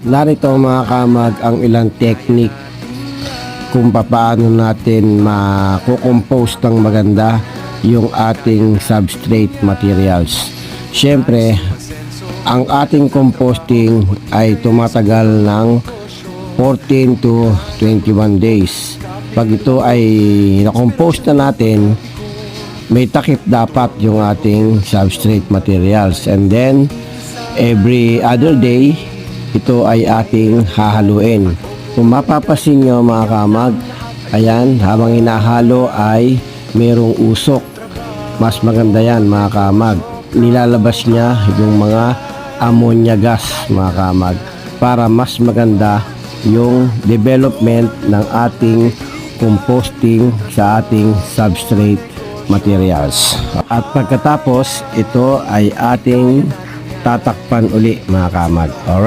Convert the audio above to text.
narito mga kamag ang ilang technique kung paano natin makukompose ng maganda yung ating substrate materials. Syempre, ang ating composting ay tumatagal ng 14 to 21 days. Pag ito ay na-compose na natin, may takip dapat yung ating substrate materials, and then every other day ito ay ating hahaluin. Kung mapapasin nyo mga kamag, ayan, habang hinahalo ay merong usok. Mas maganda yan mga kamag, nilalabas niya yung mga ammonia gas mga kamag, para mas maganda yung development ng ating composting sa ating substrate materials. At pagkatapos, ito ay ating tatakpan uli mga kamag. Alright?